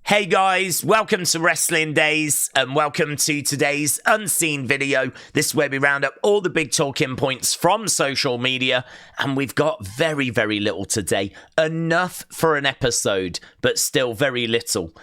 Hey guys, welcome to Wrestling Days and welcome to today's unseen video. This is where we round up all the big talking points from social media, and we've got very, very little today. Enough for an episode, but still very little.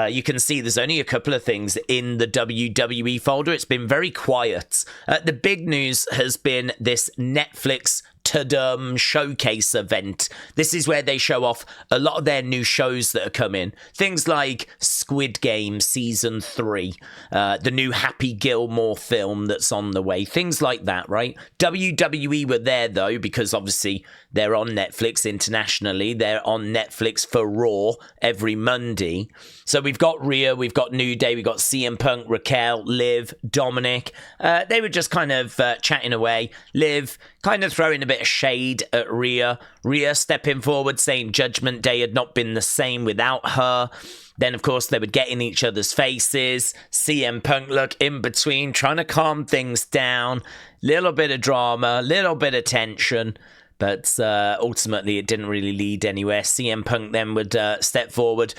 You can see there's only a couple of things in the WWE folder. It's been very quiet. The big news has been this Netflix Tudum showcase event. This is where they show off a lot of their new shows that are coming. Things like Squid Game Season 3, the new Happy Gilmore film that's on the way. Things like that, right? WWE were there, though, because obviously they're on Netflix internationally. They're on Netflix for Raw every Monday. So we've got Rhea, we've got New Day, we've got CM Punk, Raquel, Liv, Dominik. They were just kind of chatting away. Liv kind of throwing a bit of shade at Rhea. Rhea stepping forward, saying Judgment Day had not been the same without her. Then, of course, they would get in each other's faces. CM Punk, look, in between, trying to calm things down. Little bit of drama, little bit of tension. But ultimately, it didn't really lead anywhere. CM Punk then would step forward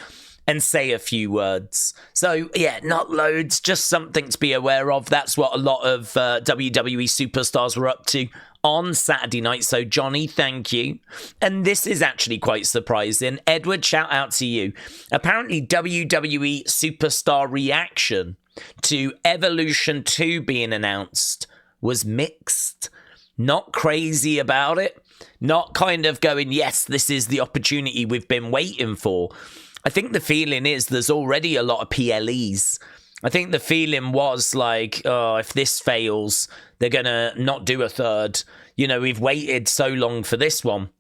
and say a few words. So, yeah, not loads, just something to be aware of. That's what a lot of WWE Superstars were up to on Saturday night. So, Johnny, thank you. And this is actually quite surprising. Edward, shout out to you. Apparently, WWE Superstar reaction to Evolution 2 being announced was mixed. Not crazy about it. Not kind of going, yes, this is the opportunity we've been waiting for. I think the feeling is there's already a lot of PLEs. I think the feeling was like, oh, if this fails, they're going to not do a third. You know, we've waited so long for this one.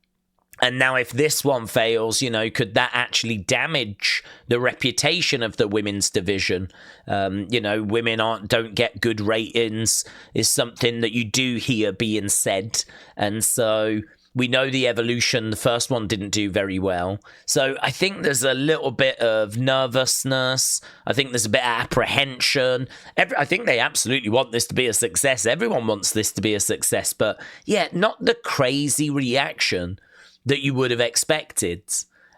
And now if this one fails, you know, could that actually damage the reputation of the women's division? You know, women don't get good ratings is something that you do hear being said. And so we know the Evolution, the first one, didn't do very well. So I think there's a little bit of nervousness. I think there's a bit of apprehension. I think they absolutely want this to be a success. Everyone wants this to be a success. But yeah, not the crazy reaction that you would have expected.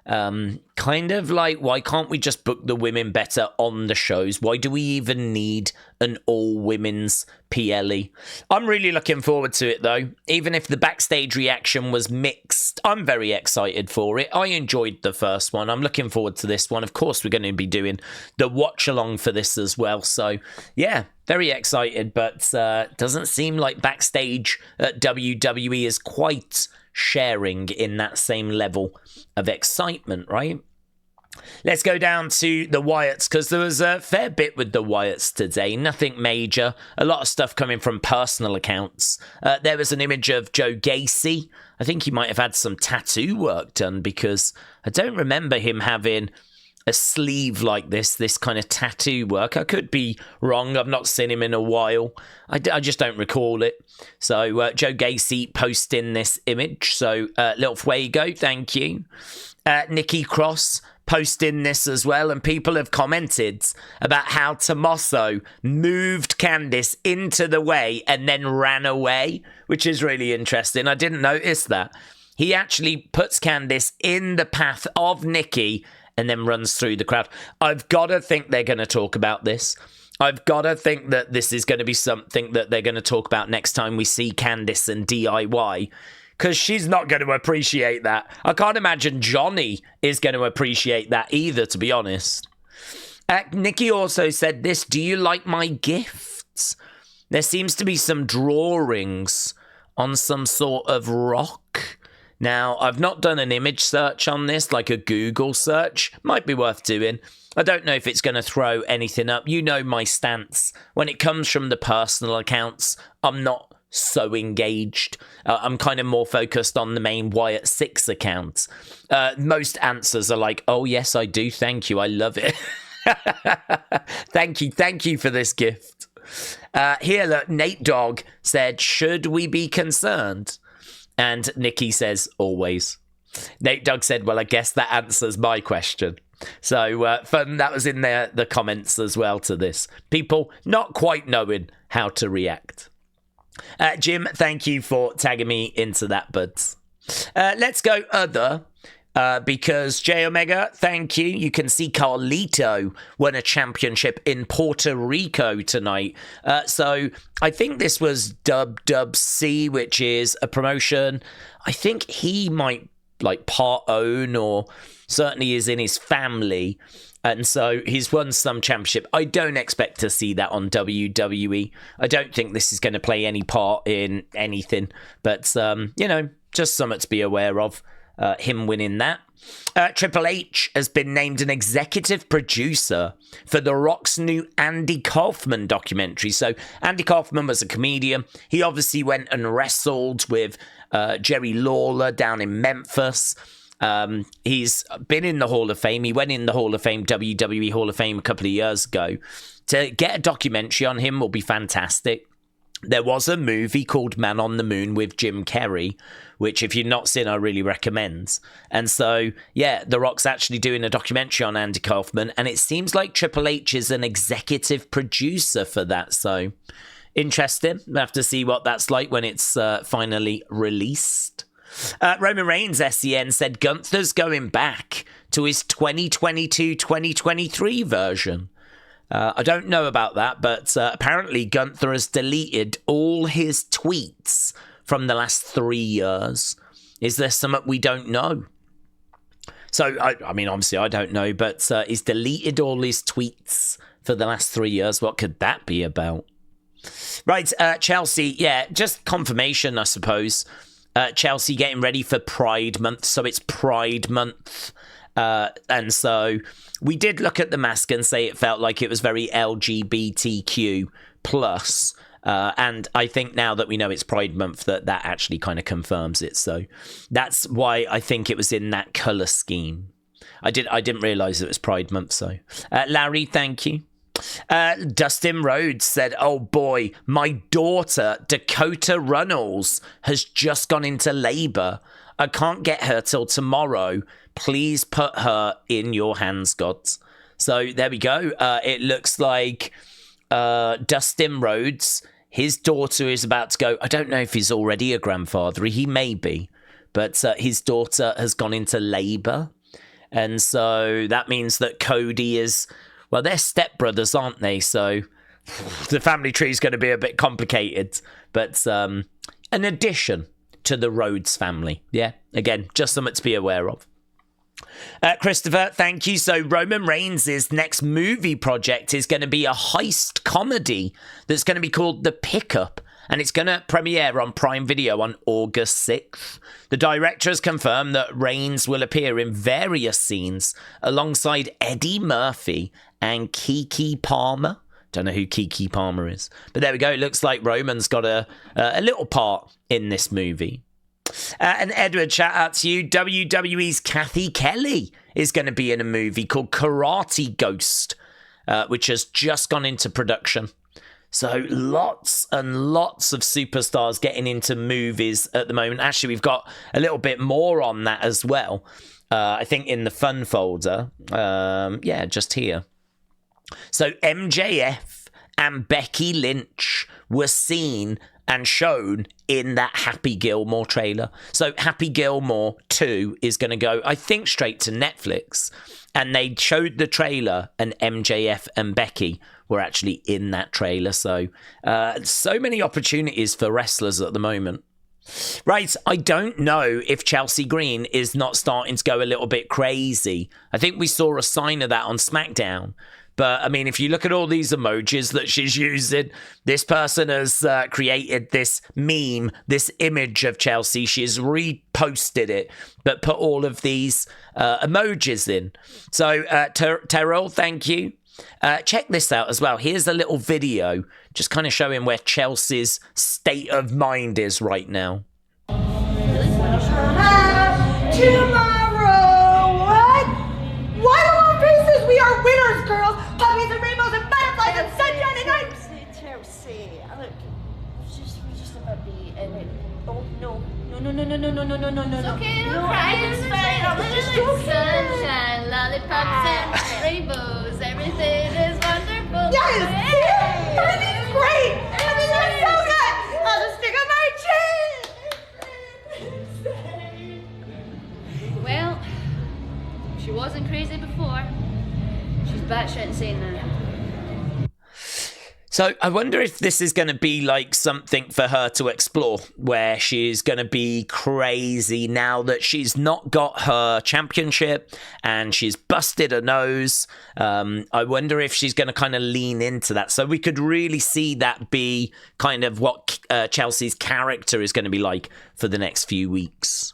Kind of like, why can't we just book the women better on the shows? Why do we even need an all-women's PLE? I'm really looking forward to it, though. Even if the backstage reaction was mixed, I'm very excited for it. I enjoyed the first one. I'm looking forward to this one. Of course, we're going to be doing the watch-along for this as well. So, yeah, very excited, but doesn't seem like backstage at WWE is quite sharing in that same level of excitement, right? Let's go down to the Wyatts, because there was a fair bit with the Wyatts today. Nothing major. A lot of stuff coming from personal accounts. There was an image of Joe Gacy. I think he might have had some tattoo work done, because I don't remember him having a sleeve like this kind of tattoo work. I could be wrong. I've not seen him in a while. I just don't recall it. So Joe Gacy posting this image. So little fuego, thank you. Nikki Cross posting this as well, and people have commented about how Tommaso moved Candice into the way and then ran away, which is really interesting. I didn't notice that. He actually puts Candice in the path of Nikki and then runs through the crowd. I've got to think they're going to talk about this. I've got to think that this is going to be something that they're going to talk about next time we see Candice and DIY, because she's not going to appreciate that. I can't imagine Johnny is going to appreciate that either, to be honest. Nikki also said this, do you like my gifts? There seems to be some drawings on some sort of rock. Now, I've not done an image search on this, like a Google search. Might be worth doing. I don't know if it's going to throw anything up. You know my stance. When it comes from the personal accounts, I'm not so engaged. I'm kind of more focused on the main Wyatt 6 account. Most answers are like, oh, yes, I do. Thank you. I love it. Thank you for this gift. Here, look, Nate Dogg said, should we be concerned? And Nikki says, always. Nate Dogg said, well, I guess that answers my question. So fun, that was in the comments as well to this. People not quite knowing how to react. Jim, thank you for tagging me into that, buds. Let's go other. because J Omega, thank you. You can see Carlito won a championship in Puerto Rico tonight. So I think this was WWC, which is a promotion. I think he might like part own, or certainly is in his family. And so he's won some championship. I don't expect to see that on WWE. I don't think this is going to play any part in anything. But, you know, just something to be aware of, him winning that. Triple H has been named an executive producer for The Rock's new Andy Kaufman documentary. So Andy Kaufman was a comedian. He obviously went and wrestled with Jerry Lawler down in Memphis. He's been in the Hall of Fame. He went in the Hall of Fame, WWE Hall of Fame, a couple of years ago. To get a documentary on him will be fantastic. There was a movie called Man on the Moon with Jim Carrey, which if you've not seen, I really recommend. And so, yeah, The Rock's actually doing a documentary on Andy Kaufman, and it seems like Triple H is an executive producer for that. So, interesting. We'll have to see what that's like when it's finally released. Roman Reigns, SCN, said Gunther's going back to his 2022-2023 version. I don't know about that, but apparently Gunther has deleted all his tweets from the last 3 years. Is there something we don't know? So, I mean, obviously I don't know, but he's deleted all his tweets for the last 3 years. What could that be about? Right, Chelsea, yeah, just confirmation, I suppose. Chelsea getting ready for Pride Month, so it's Pride Month. And so we did look at the mask and say it felt like it was very LGBTQ plus. And I think now that we know it's Pride Month, that actually kind of confirms it. So that's why I think it was in that colour scheme. I didn't realise it was Pride Month. So Larry, thank you. Dustin Rhodes said, oh boy, my daughter, Dakota Runnels, has just gone into labour. I can't get her till tomorrow. Please put her in your hands, gods. So there we go. It looks like Dustin Rhodes, his daughter is about to go. I don't know if he's already a grandfather. He may be. But his daughter has gone into labour. And so that means that Cody is... Well, they're stepbrothers, aren't they? So the family tree is going to be a bit complicated. But an addition to the Rhodes family. Yeah, again, just something to be aware of. Christopher, thank you. So Roman Reigns' next movie project is going to be a heist comedy that's going to be called The Pickup, and it's going to premiere on Prime Video on August 6th. The director has confirmed that Reigns will appear in various scenes alongside Eddie Murphy and Keke Palmer. Don't know who Keke Palmer is, but there we go. It looks like Roman's got a little part in this movie. And Edward, shout out to you. WWE's Cathy Kelley is going to be in a movie called Karate Ghost, which has just gone into production. So lots and lots of superstars getting into movies at the moment. Actually, we've got a little bit more on that as well. I think in the fun folder. Yeah, just here. So MJF and Becky Lynch were seen and shown in that Happy Gilmore trailer. So Happy Gilmore 2 is going to go, I think, straight to Netflix. And they showed the trailer, and MJF and Becky were actually in that trailer. So, so many opportunities for wrestlers at the moment. Right, I don't know if Chelsea Green is not starting to go a little bit crazy. I think we saw a sign of that on SmackDown. But, I mean, if you look at all these emojis that she's using, this person has created this meme, this image of Chelsea. She's reposted it, but put all of these emojis in. So, Terrell, thank you. Check this out as well. Here's a little video just kind of showing where Chelsea's state of mind is right now. Tomorrow, what? What on faces? We are winners, girls. Puppies and rainbows and butterflies and sunshine and ice. Chelsea, look, we're just about to be, and it, oh no. It's okay, don't cry, it's fine. Just sunshine, lollipops and rainbows, everything is wonderful. Yes! Everything's great! Everything's so good! I'll just stick on my chin! Well, batshit insane now. So I wonder if this is going to be like something for her to explore, where she's going to be crazy now that she's not got her championship and she's busted her nose. I wonder if she's going to kind of lean into that. So we could really see that be kind of what Chelsea's character is going to be like for the next few weeks.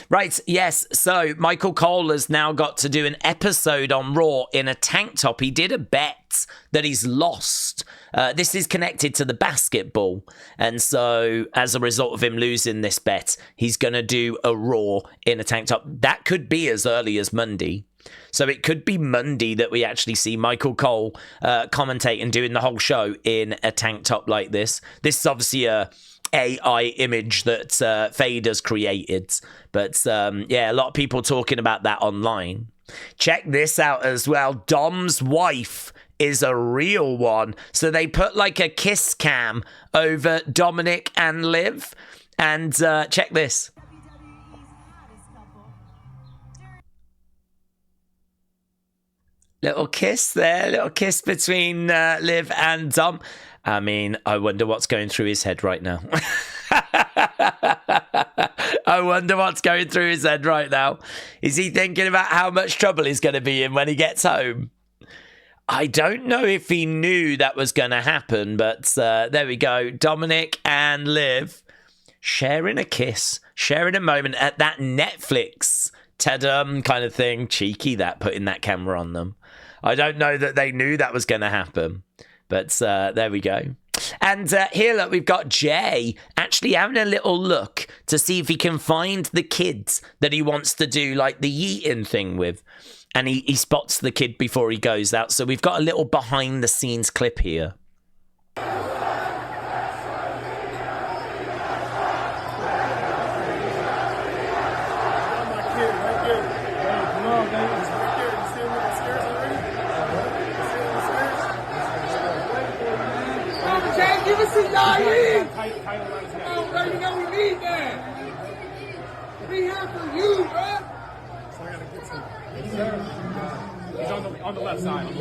Right, yes, so Michael Cole has now got to do an episode on Raw in a tank top. He did a bet that he's lost. This is connected to the basketball. And so as a result of him losing this bet, he's going to do a Raw in a tank top. That could be as early as Monday. So it could be Monday that we actually see Michael Cole commentate and doing the whole show in a tank top like this. This is obviously a AI image that Fade has created. But yeah, a lot of people talking about that online. Check this out as well. Dom's wife is a real one. So they put like a kiss cam over Dominik and Liv. And check this. Little kiss there. Little kiss between Liv and Dom. I mean, I wonder what's going through his head right now. I wonder what's going through his head right now. Is he thinking about how much trouble he's going to be in when he gets home? I don't know if he knew that was going to happen, but there we go. Dominik and Liv sharing a kiss, sharing a moment at that Netflix Tudum kind of thing. Cheeky that, putting that camera on them. I don't know that they knew that was going to happen. But there we go. And here, look, we've got Jey actually having a little look to see if he can find the kids that he wants to do like the yeeting thing with. And he spots the kid before he goes out. So we've got a little behind the scenes clip here. Give us a yardie! Oh, bro, you know we need that! We here for you, bro! So I gotta get some. He's on the left side,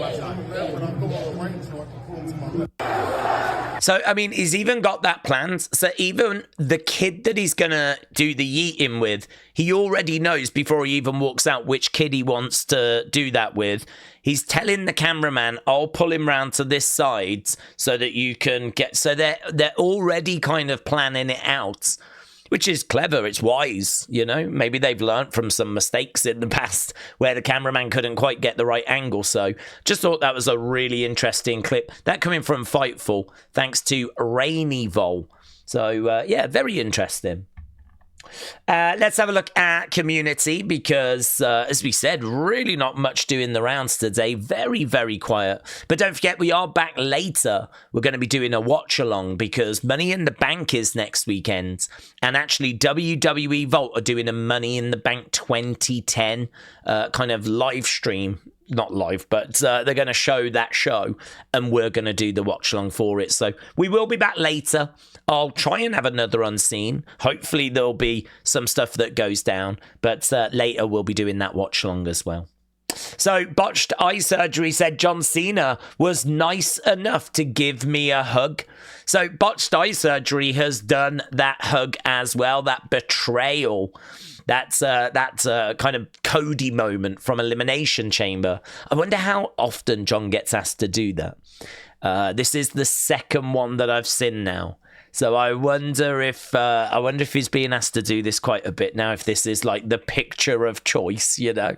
So, I mean, he's even got that planned. So even the kid that he's going to do the yeeting with, he already knows before he even walks out which kid he wants to do that with. He's telling the cameraman, I'll pull him round to this side so that you can get... So they're already kind of planning it out, which is clever. It's wise, you know. Maybe they've learned from some mistakes in the past where the cameraman couldn't quite get the right angle. So just thought that was a really interesting clip. That coming from Fightful, thanks to Rainy Vol. So, yeah, very interesting. Let's have a look at Community because, as we said, really not much doing the rounds today. Very, very quiet. But don't forget, we are back later. We're going to be doing a watch-along because Money in the Bank is next weekend. And actually, WWE Vault are doing a Money in the Bank 2010 kind of live stream. Not live, but they're going to show that show and we're going to do the watch along for it. So we will be back later. I'll try and have another unseen. Hopefully there'll be some stuff that goes down, but later we'll be doing that watch along as well. So Botched Eye Surgery said John Cena was nice enough to give me a hug. So Botched Eye Surgery has done that hug as well, that betrayal. That's kind of Cody moment from Elimination Chamber. I wonder how often John gets asked to do that. This is the second one that I've seen now. So I wonder if he's being asked to do this quite a bit now, if this is like the picture of choice, you know.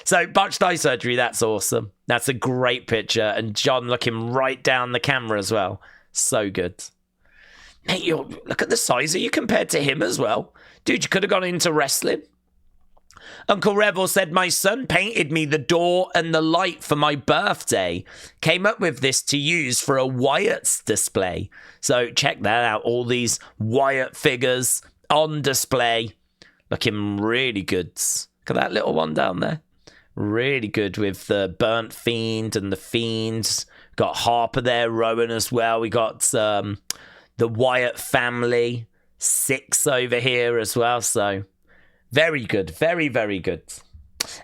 So Botched Eye Surgery, that's awesome. That's a great picture. And John looking right down the camera as well. So good. Mate, look at the size of you compared to him as well. Dude, you could have gone into wrestling. Uncle Revel said, my son painted me the door and the light for my birthday. Came up with this to use for a Wyatt's display. So check that out. All these Wyatt figures on display. Looking really good. Look at that little one down there. Really good with the Burnt Fiend and the Fiends. Got Harper there, Rowan as well. We got the Wyatt family. 6 over here as well. So very good. Very, very good.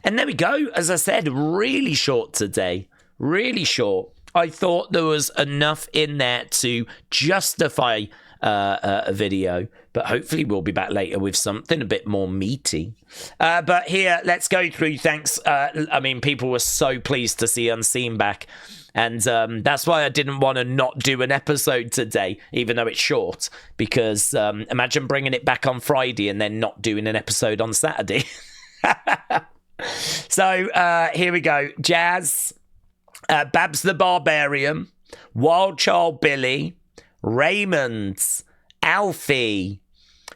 And there we go. As I said, really short today. Really short. I thought there was enough in there to justify a video, but hopefully we'll be back later with something a bit more meaty. But here, let's go through. Thanks. I mean, people were so pleased to see Unseen back. And that's why I didn't want to not do an episode today, even though it's short. Because imagine bringing it back on Friday and then not doing an episode on Saturday. So here we go. Jazz, Babs the Barbarian, Wild Child Billy, Raymond, Alfie,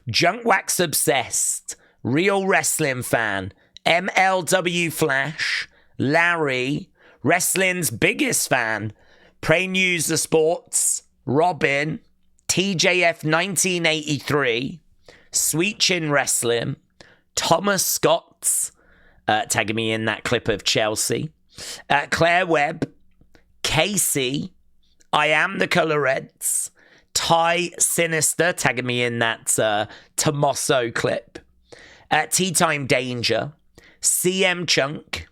Junk Wax Obsessed, Real Wrestling Fan, MLW Flash, Larry, Wrestling's Biggest Fan, Pray News the Sports, Robin, TJF 1983, Sweet Chin Wrestling, Thomas Scott, tagging me in that clip of Chelsea, Claire Webb, Casey, I Am the Colour Reds, Ty Sinister, tagging me in that Tommaso clip, Tea Time Danger, CM Chunk,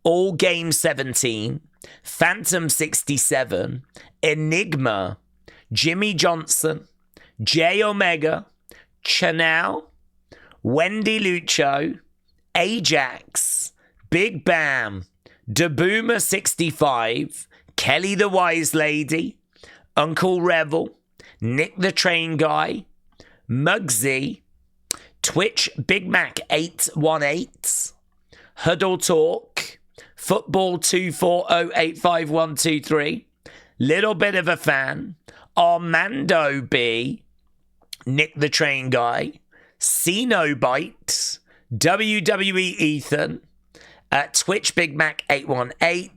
All Game 17, Phantom 67, Enigma, Jimmy Johnson, J Omega, Chanel, Wendy Lucho, Ajax, Big Bam, Daboomer 65, Kelly the Wise Lady, Uncle Revel, Nick the Train Guy, Muggsy, Twitch Big Mac 818, Huddle Talk, Football 240852123, Little Bit of a Fan, Armando B, Nick the Train Guy, Cenobite, WWE Ethan, Twitch Big Mac 818,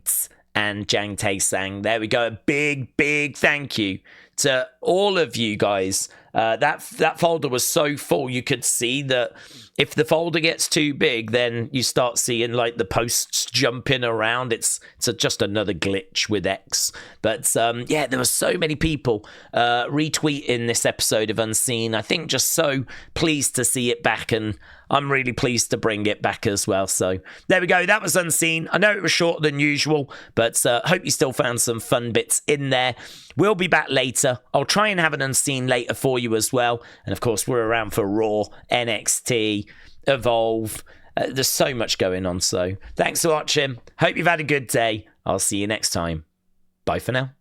and Jang Tae Sang. There we go. A big, big thank you to all of you guys. That folder was so full, you could see that if the folder gets too big, then you start seeing like the posts jumping around. It's just another glitch with X. But yeah, there were so many people retweeting this episode of Unseen. I think just so pleased to see it back, and I'm really pleased to bring it back as well. So there we go. That was Unseen. I know it was shorter than usual, but hope you still found some fun bits in there. We'll be back later. I'll try and have an Unseen later for you as well. And of course, we're around for Raw, NXT, Evolve. There's so much going on. So thanks for watching. Hope you've had a good day. I'll see you next time. Bye for now.